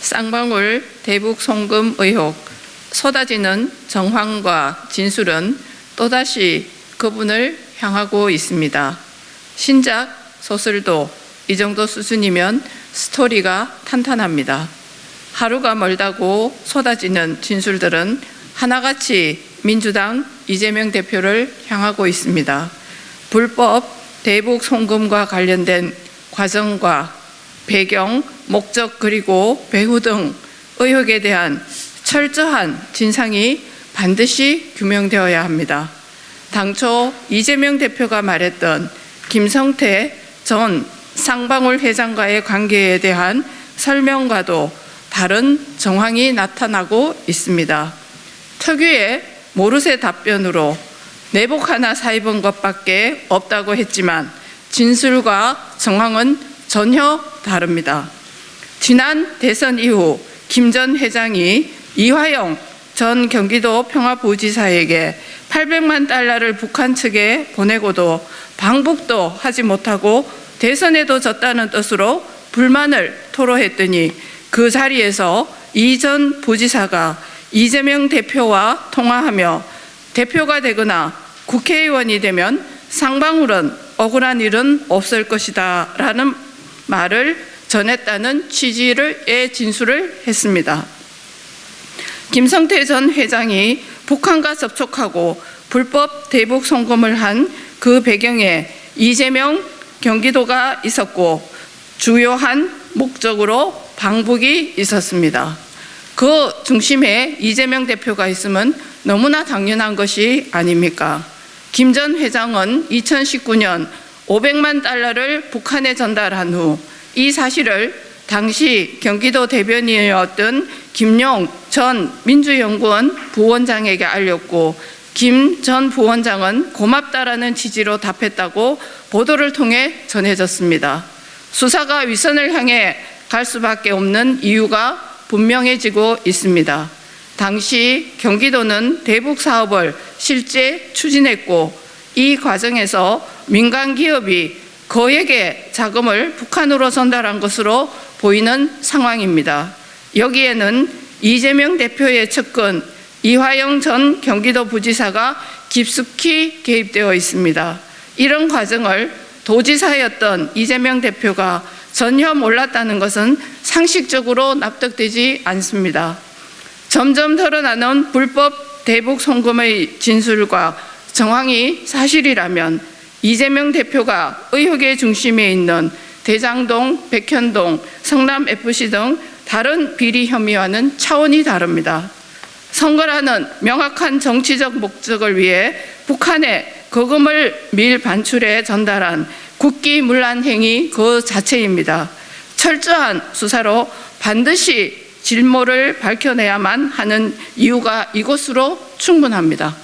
쌍방울 대북 송금 의혹, 쏟아지는 정황과 진술은 또다시 그분을 향하고 있습니다. 신작 소설도 이 정도 수준이면 스토리가 탄탄합니다. 하루가 멀다고 쏟아지는 진술들은 하나같이 민주당 이재명 대표를 향하고 있습니다. 불법 대북 송금과 관련된 과정과 배경, 목적 그리고 배후 등 의혹에 대한 철저한 진상이 반드시 규명되어야 합니다. 당초 이재명 대표가 말했던 김성태 전 쌍방울 회장과의 관계에 대한 설명과도 다른 정황이 나타나고 있습니다. 특유의 모르쇠 답변으로 내복 하나 사입은 것밖에 없다고 했지만 진술과 정황은 전혀 다릅니다. 지난 대선 이후 김 전 회장이 이화영 전 경기도 평화부지사에게 800만 달러를 북한 측에 보내고도 방북도 하지 못하고 대선에도 졌다는 뜻으로 불만을 토로했더니 그 자리에서 이 전 부지사가 이재명 대표와 통화하며 대표가 되거나 국회의원이 되면 쌍방울은 억울한 일은 없을 것이다 라는 말을 전했다는 취지의 진술을 했습니다. 김성태 전 회장이 북한과 접촉하고 불법 대북 송금을 한 그 배경에 이재명 경기도가 있었고 주요한 목적으로 방북이 있었습니다. 그 중심에 이재명 대표가 있으면 너무나 당연한 것이 아닙니까? 김 전 회장은 2019년 500만 달러를 북한에 전달한 후 이 사실을 당시 경기도 대변인이었던 김용 전 민주연구원 부원장에게 알렸고 김 전 부원장은 고맙다라는 취지로 답했다고 보도를 통해 전해졌습니다. 수사가 윗선을 향해 갈 수밖에 없는 이유가 분명해지고 있습니다. 당시 경기도는 대북 사업을 실제 추진했고 이 과정에서 민간 기업이 거액의 자금을 북한으로 전달한 것으로 보이는 상황입니다. 여기에는 이재명 대표의 측근 이화영 전 경기도 부지사가 깊숙이 개입되어 있습니다. 이런 과정을 도지사였던 이재명 대표가 전혀 몰랐다는 것은 상식적으로 납득되지 않습니다. 점점 드러나는 불법 대북 송금의 진술과 정황이 사실이라면 이재명 대표가 의혹의 중심에 있는 대장동, 백현동, 성남FC 등 다른 비리 혐의와는 차원이 다릅니다. 선거라는 명확한 정치적 목적을 위해 북한에 거금을 밀 반출해 전달한 국기문란 행위 그 자체입니다. 철저한 수사로 반드시 진모를 밝혀내야만 하는 이유가 이것으로 충분합니다.